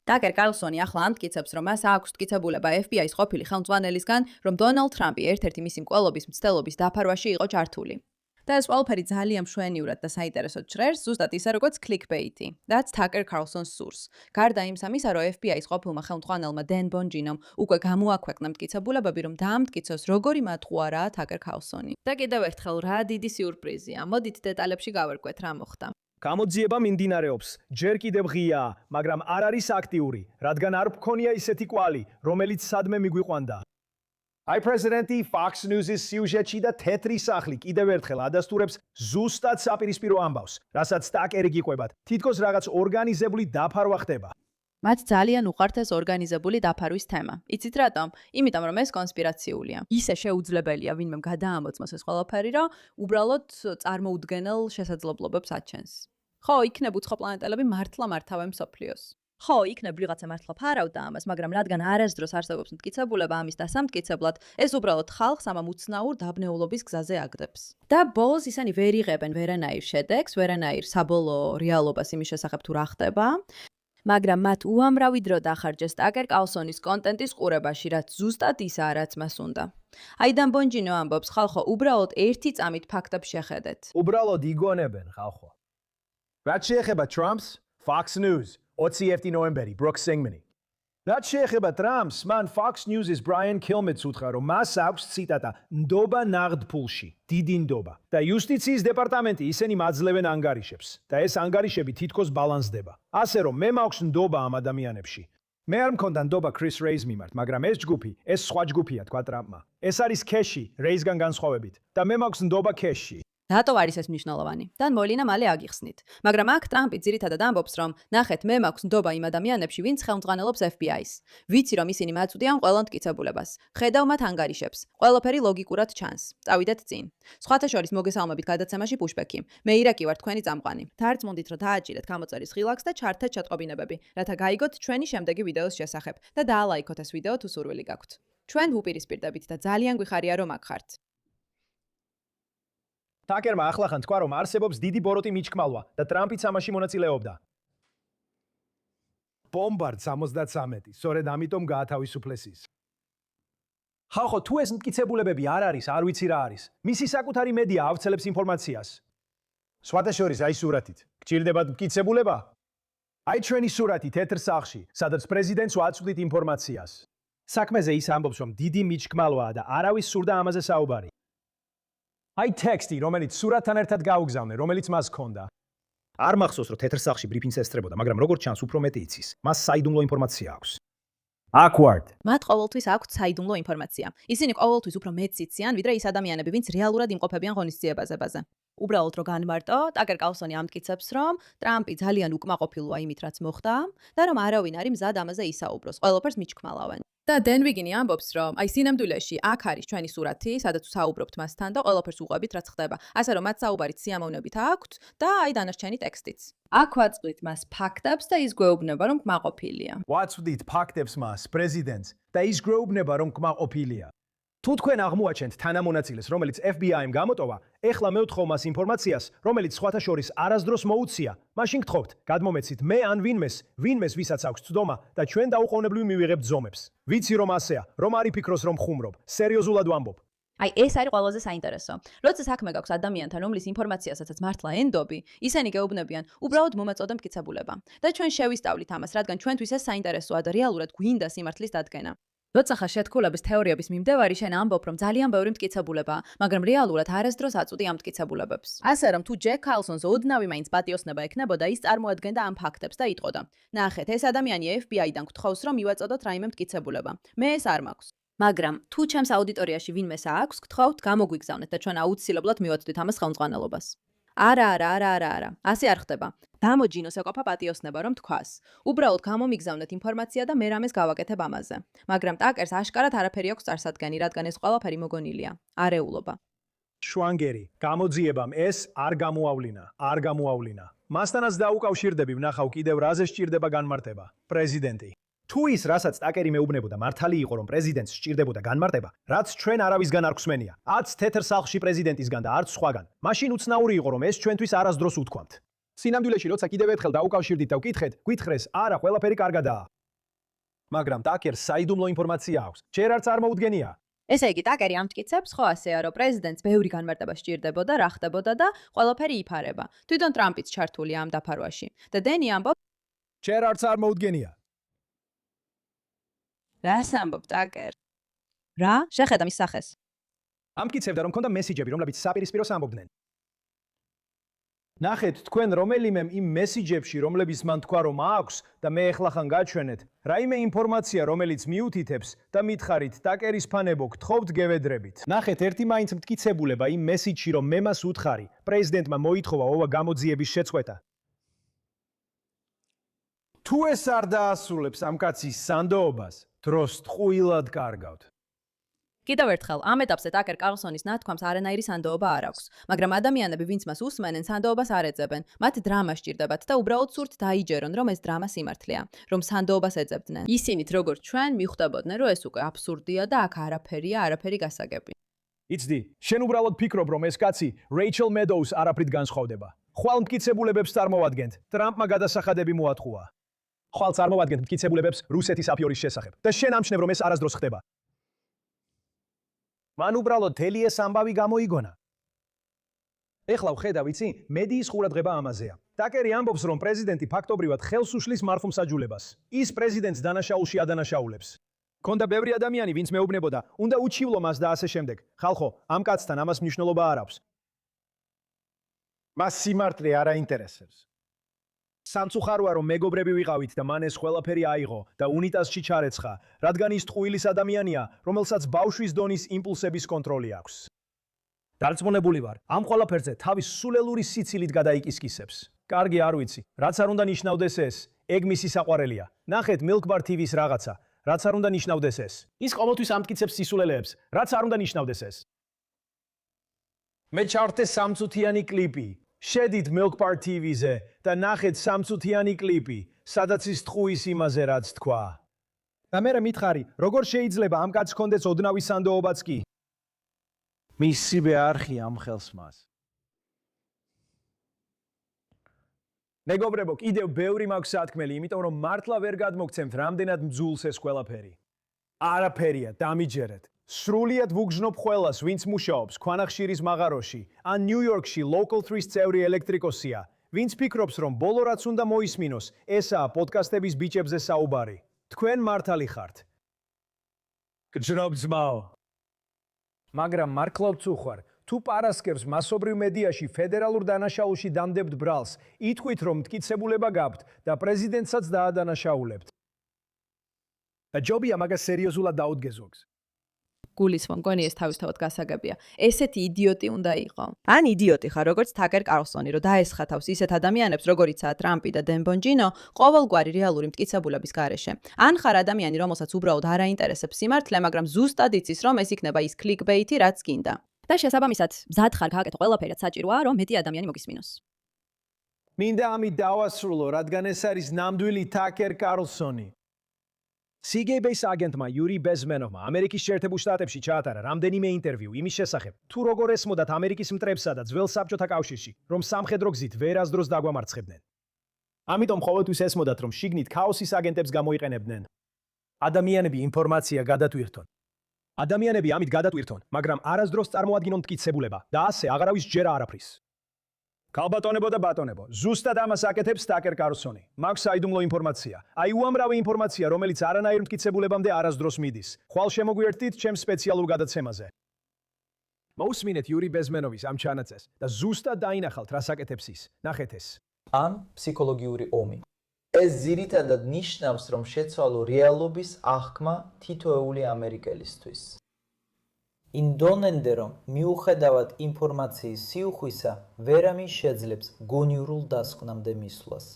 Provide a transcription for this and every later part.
ტაკერ კარლსონი ახლა ამტკიცებს, რომ მას აქვს მტკიცებულება FBI-ის ყოფილი ხელმძღვანელისგან, რომ დონალდ ტრამპი ერთ-ერთი მისი მკვლელობის მცდელობის დაფარვაში იყო ჩართული. და ეს ყველაფერი ძალიან მშვენივრად და საინტერესოდ ჟღერს, ზუსტად ისე როგორც clickbait-ი, რაც ტაკერ კარლსონს სურს. გარდა იმისა, რომ FBI-ის ყოფილმა ხელმძღვანელმა დენ ბონჯინომ უკვე გამოაქვეყნა მტკიცებულებები, რომ დაამტკიცოს, როგორი მათყუარაა ტაკერ კარლსონი. და კიდევ ერთხელ, რა დიდი სიურპრიზია. მოდით დეტალებში გავარკვეთ, რა მოხდა. გამოძიება მიმდინარეობს, ჯერ კიდევ ღიაა, მაგრამ არ არის აქტიური, რადგან არ მქონია ისეთი კვალი, რომელიც სადმე მიგვიყვანდა. Ai პრეზიდენტი Fox News-ის სიუჟეტში და თეთრი სახლი კიდევ ერთხელ ადასტურებს ზუსტად საპირისპირო ამბავს, რასაც ტაკერი გიყვებათ. თითქოს რაღაც ორგანიზებული დაფარვა ხდება. მათ ძალიან უყვართ ეს ორგანიზებული დაფარვის თემა. იცით რატომ? იმიტომ რომ ეს კონსპირაციულია. ისე შეუძლებელია ვინმემ გადაამოწმოს ეს ყველაფერი, რომ უბრალოდ წარმოუდგენელ შესაძლებლობებს აჩენს. ხო, იქნებ უცხოპლანეტელები მართლა მართავენ მსოფლიოს. ხო, იქნებ ვიღაცა მართლა ფარავდა ამას, მაგრამ რადგან არასდროს არსებობს მტკიცებულება ამის დასამტკიცებლად, ეს უბრალოდ ხალხს ამ უცნაურ დაბნეულობის გზაზე აგდებს. და ბოლოს ისინი ვერ იღებენ ვერანაირ შედეგს, ვერანაირ საბოლოო რეალობას იმის შესახებ თუ რა ხდება. მაგრამ მათ უამრავი დრო დახარჯეს ტაკერ კარლსონის კონტენტის ყურებაში, რაც ზუსტად ისაა, რაც მას უნდა. აი დან ბონჯინო ამბობს, ხალხო, უბრალოდ ერთი წამით ფაქტებს შეხედეთ. უბრალოდ იგონებენ, ხალხო. რაც შეეხება Trumps, Fox News, 21 ნოემბერი, Brooks Singman. რაც შეეხება Trumps, მან Fox News-ის Brian Kilmeade უთხრა, რომ მას აქვს ციტატა, ნდობა ნაღდფულში, დიდი ნდობა. და იუსტიციის დეპარტამენტი ისინი მაძლევენ ანგარიშებს და ეს ანგარიშები თითქოს ბალანსდება. ასე რომ მე მაქვს ნდობა ამ ადამიანებში. მე არ მქონდა ნდობა Chris Wray's მიმართ, მაგრამ ეს ჯგუფი, ეს სხვა ჯგუფია, თქვა Trumpმა. ეს არის cash-ი Wray's-გან განსხვავებით და მე მაქვს ნდობა cash-ი. რატო არის ეს მნიშვნელოვანი? დან მოლინა მალე აგიხსნით. მაგრამ აქ ტრამპი ძირითადად ამბობს, რომ ნახეთ, მე მაქვს ნდობა იმ ადამიანებში, ვინც ხელმძღვანელობს FBI-ს. ვიცი, რომ ისინი მაწვდიან ყველა მტკიცებულებას. ხედავ მათ ანგარიშებს. ყველაფერი ლოგიკურად ჩანს. წავიდეთ წინ. სხვათა შორის მოგესალმებით გადაცემაში pushback-ი. მე ირაკი ვარ თქვენი წამყვანი. დარწმუნდით, რომ დააჭირეთ გამოწერის ღილაკს და ჩართეთ შეტყობინებები, რათა გაიგოთ ჩვენი შემდეგი ვიდეოს შესახებ და დაალაიქოთ ეს ვიდეო თუ სურვილი გაქვთ. ჩვენ ვუპირისპირდებით და ძალიან გვიხარია, რომ აქ ხართ. ტაკერმა ახლახან თქვა, რომ არსებობს დიდი ბოროტი მიჩქმალვა და ტრამპიც ამაში მონაწილეობდა. ბომბარდ 73, სწორედ ამიტომ გაათავისუფლეს ის. ხალხო, თუ ეს მტკიცებულებები არ არის, არ ვიცი რა არის. მისი საკუთარი მედია ავრცელებს ინფორმაციას. სხვათა შორის აი სურათით. გჭირდებათ მტკიცებულება? აი ჩვენი სურათი თეთრ სახლში, სადაც პრეზიდენტს ვაწვდით ინფორმაციას. საქმეზე ის ამბობს, რომ დიდი მიჩქმალვაა და არავის სურდა ამაზე საუბარი. აი ტექსტი, რომელიც სურათთან ერთად გაუგზავნე, რომელიც მას ჰქონდა. არ მახსოვს, რომ თეთრ სახლში ბრიფინგს ესწრებოდა, მაგრამ როგორც ჩანს, უფრო მეტი იცის. მას საიდუმლო ინფორმაცია აქვს. Awkward. მათ ყოველთვის აქვთ საიდუმლო ინფორმაცია. ისინი ყოველთვის უფრო მეტს იციან, ვიდრე ის ადამიანები, ვინც რეალურად იმყოფებიან ღონისძიებაზე. უბრალოდ რო განმარტო, ტაკერ კარლსონი ამტკიცებს, რომ ტრამპი ძალიან უკმაყოფილოა იმით, რაც მოხდა და რომ არავინ არის მზად ამაზე ისაუბროს. ყველაფერს მიჩქმალავენ. და დენ ვიგინი ამბობს, რომ აი სინამდვილეში აქ არის ჩვენი სურათი, სადაც საუბრობთ მასთან და ყველაფერს უყვებით, რაც ხდება. ასე რომ მათ საუბარით სიამოვნებით აქვთ და აი დანარჩენი ტექსტიც. აქ ვაწყდით მას ფაქტებს და ის გვეუბნება, რომ კმაყოფილია. ვაწვდით ფაქტებს მას, პრეზიდენტს და ის გვეუბნება, რომ კმაყოფილია. თუ თქვენ აღმოაჩენთ თანამონაწილეს, რომელიც FBI-მ გამოტოვა, ეხლა მე ვთხოვ მას ინფორმაციას, რომელიც სხვათა შორის არასდროს მოუცია, მაშინ გთხოვთ, გადმომეცით მე ან ვინმეს ვისაც აქვს ცდომა და ჩვენ დაუყოვნებლივ მივიღებთ ზომებს. ვიცი რომ ასეა, რომ არ იფიქროს რომ ხუმრობ, სერიოზულად ვამბობ. აი ეს არის ყველაზე საინტერესო. როცა საქმე გაქვს ადამიანთან, რომლის ინფორმაციასაც მართლა ენდობი, ისინი გეუბნებიან, უბრალოდ მომაწოდე მტკიცებულება. და ჩვენ შევისწავლით ამას, რადგან ჩვენთვის ეს საინტერესოა და რეალურად გვინდა სიმართლის დადგენა. როცა ხარ შეთქულების თეორიების მიმდევარი, შენ ამბობ, რომ ძალიან ბევრი მტკიცებულებაა, მაგრამ რეალურად არასდროს აწვდი ამ მტკიცებულებებს. ასე რომ თუ ჯეკ კარლსონს ოდნავი მაინც პატიოსნება ექნებოდა, ის წარმოადგენდა ამ ფაქტებს და იტყოდა: ნახეთ, ეს ადამიანი FBI-დან გთხოვს, რომ მივაწოდოთ რაიმე მტკიცებულება. მე ეს არ მაქვს. მაგრამ თუ ჩემს აუდიტორიაში ვინმეს აქვს, გთხოვთ, გამოგვიგზავნეთ და ჩვენ აუცილებლად მივაწვდით ამას ხელმძღვანელობას. არა. ასე არ ხდება. დამოჯინოს ეკოფა პატიოსნება, რომ თქვას. უბრალოდ გამომიგზავნეთ ინფორმაცია და მე რამეს გავაკეთებ ამაზე. მაგრამ ტაკერს აშკარად არაფერი აქვს წარსადგენი, რადგან ეს ყველაფერი მოგონილია. არეულობა. შვანგერი, გამოძიებამ ეს არ გამოავლინა. მასთანაც დაუკავშირდები ვნახავ კიდევ რაზე სჭირდება განმარტება. პრეზიდენტი. თუ ის, რასაც ტაკერი მეუბნებოდა, მართალი იყო, რომ პრეზიდენტს სჭირდებოდა განმარტება, რაც ჩვენ არავისგან არ გვსმენია, არც თეთრ სახლში პრეზიდენტისგან და არც სხვაგან, მაშინ უცნაური იყო, რომ ეს ჩვენთვის არასდროს უთქვამთ. სინამდვილეში, როცა კიდევ ერთხელ დაუკავშირდით და ვკითხეთ, გვითხრეს, არა, ყველაფერი კარგადაა. მაგრამ ტაკერს საიდუმლო ინფორმაცია აქვს. ჯერ არც არ მოუდგენია. ესე იგი, ტაკერი ამტკიცებს, ხო ასეა, რომ პრეზიდენტს ბევრი განმარტება სჭირდებოდა, რა ხდებოდა და ყველაფერი იფარება. თვითონ ტრამპიც ჩართულია ამ დაფარვაში. და დენი ამბობს, ჯერ არც არ მოუდგენია. რას ამბობ ტაკერ? რა? შეხედა მის სახეს. ამტკიცებდა, რომ ქონდა მესიჯები, რომლებიც საპირისპიროს ამბობდნენ. ნახეთ, თქვენ რომელიმე იმ მესიჯებში, რომლებიც მან თქვა, რომ აქვს და მე ეხლახან გაჩვენეთ, რაიმე ინფორმაცია, რომელიც მიუთითებს და მითხარით, ტაკერის ფანებო, გთხოვთ გევედრებით. ნახეთ, ერთი მაინც მტკიცებულება იმ მესიჯში, რომ მე მას უთხარი, პრეზიდენტმა მოითხოვა ოვა გამოძიების შეწყვეტა. თუ ეს არ დაასრულებს ამ კაცის სანდოობას, დროს ტყუილად კარგავთ. კიდევ ერთხელ, ამ ეტაპზე ტაკერ კარლსონის ნათქვამს არანაირი სანდოობა არ აქვს, მაგრამ ადამიანები, ვინც მას უსმენენ, სანდოობას არ ეძებენ. მათ დრამა სჭირდებათ და უბრალოდ სურთ დაიჯერონ, რომ ეს დრამა სიმართლეა, რომ სანდოობას ეძებდნენ. ისინით, როგორც ჩვენ, მიხვდებოდნენ, რომ ეს უკვე აბსურდია და აქ არაფერი გასაგები. იცდი, შენ უბრალოდ ფიქრობ, რომ ეს კაცი რეიჩელ მედოუს არაფრით განსხვავდება. ხვალ მტკიცებულებებს წარმოვადგენთ, ტრამპმა გადასახადები მოატყუა. ხვალ წარმოვადგენთ მტკიცებულებებს რუსეთის აფიორის შესახებ და შენ ამჩნევ, რომ ეს არასდროს ხდება. მან უბრალოდ თელი ეს ამბავი გამოიგონა. ეხლა ვხედავ, იცი, მედიის ყურადღება ამაზეა. ტაკერი ამბობს, რომ პრეზიდენტი ფაქტობრივად ხელს უშლის მარხუმსაჯულებას. ის პრეზიდენტს დანაშაულში ადანაშაულებს. ქონდა ბევრი ადამიანი, ვინც მეუბნებოდა, უნდა უჩივლო მას და ასე შემდეგ. ხალხო, ამ კაცთან ამას მნიშვნელობა არ აქვს. მას სიმართლე არ აინტერესებს. სამწუხაროა, რომ მეგობრები ვიყავით და მან ეს ყველაფერი აიღო და უნიტაზში ჩარეცხა, რადგან ის ტყუილის ადამიანია, რომელსაც ბავშვის დონის იმპულსების კონტროლი აქვს. დარწმუნებული ვარ, ამ ყველაფერზე თავის სულელური სიცილით გადაიკისკისებს. კარგი, არ ვიცი, რაც არ უნდა ნიშნავდეს ეს, ეგ მისი საყვარელია. ნახეთ Milk Bar TV-ს რაღაცა, რაც არ უნდა ნიშნავდეს ეს. ის ყოველთვის ამტკიცებს სისულელეებს, რაც არ უნდა ნიშნავდეს ეს. მე ჩავრთე სამწუთიანი კლიპი. შედით Milk Bar TV-ზე და ნახეთ სამწუთიანი კლიპი, სადაც ის ტყუის იმაზე რაც თქვა. და მე მითხარი, როგორ შეიძლება ამ კაცს ჰქონდეს ოდნავი სანდოობაც კი? მისივე არხი ამ ხელს მას. მეგობრებო, კიდევ ბევრი მაქვს სათქმელი, იმიტომ რომ მართლა ვერ გადმოგცემთ, რამდენად მძულს ეს ყველაფერი. არაფერია, დამიჯერეთ. სრულიად ვუგზნობ ყველას, ვინც მუშაობს ქვანახშირის მაღაროში, ან ნიუ-იორკში Local 3-ის წევრი ელექტრიკოსია, ვინც ფიქრობს, რომ ბოლო რაც უნდა მოისმინოს, ესაა პოდკასტების ბიჭებზე საუბარი. თქვენ მართალი ხართ. გჯნობ ძმაო. მაგრამ მარკლავთ უხვარ, თუ პარასკევს მასობრივ მედიაში ფედერალურ დანაშაულში დამდებთ ბრალს, ითქვით, რომ მტკიცებულება გაქვთ და პრეზიდენტსაც დაადანაშაულებთ. და ჯობია მაგას სერიოზულად დაუდგეზოს. გულისხმობ, მგონი ეს თავისთავად გასაგებია. ესეთი იდიოტი უნდა იყო. ან იდიოტი ხარ, როგორც ტაკერ კარლსონი, რომ დაესხა თავს ისეთ ადამიანებს, როგორიცაა ტრამპი და დენ ბონჯინო, ყოველგვარი რეალური მტკიცებულების გარეშე. ან ხარ ადამიანი, რომელსაც უბრალოდ არ აინტერესებს სიმართლე, მაგრამ ზუსტად იცის, რომ ეს იქნება ის კლიკბეითი, რაც გინდა. და შესაბამისად, მზად ხარ გააკეთო ყველაფერი, რაც საჭიროა, რომ მეტი ადამიანი მოგისმინოს. მინდა ამით დავასრულო, რადგან ეს არის ნამდვილი ტაკერ კარლსონი. CGB-ის აგენტმა იური ბეზმენოვმა ამერიკის შეერთებულ შტატებში ჩაატარა რამდენიმე ინტერვიუ იმის შესახებ, თუ როგორ ესმოდათ ამერიკის მტრებსა და ძველ საბჭოთა კავშირში, რომ სამხედრო გზით ვერასდროს დაგვამარცხებდნენ. ამიტომ ყოველთვის ესმოდათ, რომ შიგნით ქაოსის აგენტებს გამოიყენებდნენ. ადამიანები ინფორმაცია გადატვირთონ. ადამიანები ამით გადატვირთონ, მაგრამ არასდროს წარმოადგინონ მტკიცებულება და ასე აღარავის ჯერა არაფრის. ქალბატონებო და ბატონებო, ზუსტად ამას აკეთებს ტაკერ კარლსონი. მაქვს საიდუმლო ინფორმაცია. აი უამრავი ინფორმაცია, რომელიც არანაირ მტკიცებულებამდე არასდროს მიდის. ხვალ შემოგვიერთდით ჩემს სპეციალურ გადაცემაზე. მოусმინეთ იური ბეზმენოვის ამ ჩანაწეს და ზუსტად დაინახავთ, რას აკეთებს ის. ნახეთ ეს. ან ფსიქოლოგიური ომი. ეს ძირითადად ნიშნავს, რომ შეცვალო რეალობის აღქმა თითოეული ამერიკელისთვის. იმდონენდე, რომ მიუხედავად ინფორმაციის სიუხვისა, ვერავინ შეძლებს გონიურულ დასკვნამდე მისვლას.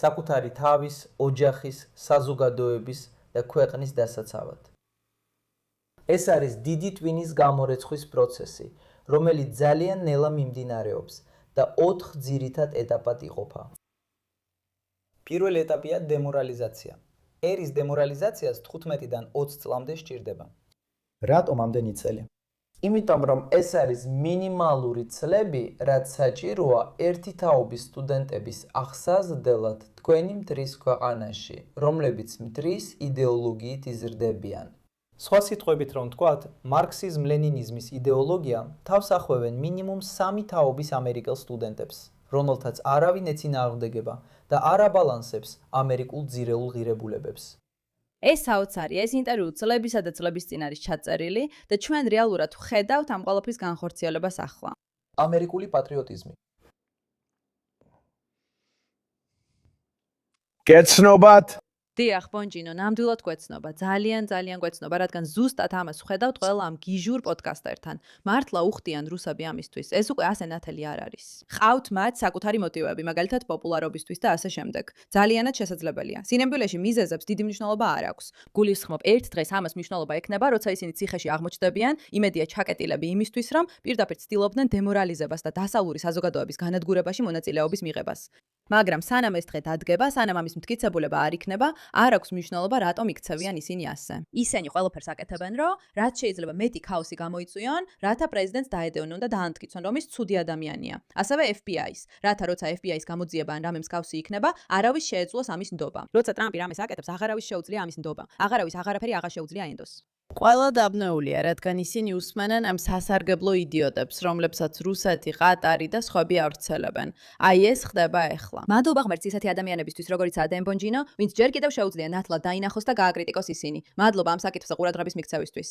საკუთარი თავის, ოჯახის, საზოგადოების და ქვეყნის დასაცავად. ეს არის დიდი ტვინის გამორეცხვის პროცესი, რომელიც ძალიან ნელა მიმდინარეობს და 4 ძირითად ეტაპად იყოფა. პირველი ეტაპია დემორალიზაცია. ერის დემორალიზაციას 15-დან 20 წლამდე სჭირდება. რატომ ამდენი წელი? იმიტომ რომ ეს არის მინიმალური წლები, რაც საჭიროა ერთი თაობის სტუდენტების აღსაზრდელად თქვენი მტრის ქვეყანაში, რომლებიც მტრის იდეოლოგიით იზრდებიან. სხვა სიტყვებით რომ ვთქვათ, მარქსიზმ-ლენინიზმის იდეოლოგია თავს ახვევენ მინიმუმ 3 თაობის ამერიკელ სტუდენტებს, რომელთაც არავინ ეწინააღმდეგება და არ აბალანსებს ამერიკულ ძირეულ ღირებულებებს. ეს საოცარია, ეს ინტერვიუ წლებისა და წლების წინ არის ჩაწერილი და ჩვენ რეალურად ვხედავთ ამ ყველაფრის განხორციელებას ახლა. ამერიკული პატრიოტიზმი. გეცნობათ? დიახ, ბონჯინო, ნამდვილად გვეცნობა, ძალიან გვეცნობა, რადგან ზუსტად ამას ვხედავთ ყველა ამ გიჟურ პოდკასტერთან. მართლა უხდიან რუსები ამისთვის. ეს უკვე ასე ნათელი არ არის. ყავთ მათ საკუთარი მოტივები, მაგალითად პოპულარობისთვის და ასე შემდეგ. ძალიანად შესაძლებელია. სინამდვილეში მიზეზებს დიდი მნიშვნელობა არ აქვს. გულისხმობ, ერთ დღეს ამას მნიშვნელობა ექნება, როცა ისინი ციხეში აღმოჩნდებიან, იმედია ჩაკეტილები იმისთვის, რომ პირდაპირ ცდილობდნენ დემორალიზებას და დასავლური საზოგადოების განადგურებაში მონაწილეობის მიღებას. მაგრამ სანამ ეს დღე დადგება, სანამ ამის მტკიცებულება არ იქნება, არ აქვს მნიშვნელობა, რატომ იქცევიან ისინი ასე. ისინი ყველაფერს აკეთებენ, რომ რაც შეიძლება მეტი ქაოსი გამოიწვიონ, რათა პრეზიდენტს დაედევნონ და დაამტკიცონ, რომ ის ცუდი ადამიანია. ასევე FBI-ს, რათა როცა FBI-ს გამოძიება ან რამე მსგავსი იქნება, არავის შეეძლოს ამის ნდობა. როცა ტრამპი რამეს აკეთებს, აღარავის შეუძლია ამის ნდობა. აღარავის აღარაფერი აღარ შეუძლია ენდოს. ყველა დაბნეულია, რადგან ისინი უსმენენ ამ სასარგებლო იდიოტებს, რომლებსაც რუსეთი, ყატარი და სხვები ავრცელებენ. აი ეს ხდება ახლა. მადლობა ღმერთს ისეთი ადამიანებისთვის, როგორიცაა დენ ბონჯინო, ვინც ჯერ კიდევ შეუძლია ნათლად დაინახოს და გააკრიტიკოს ისინი. მადლობა ამ საკითხზე ყურადღების მიქცევისთვის.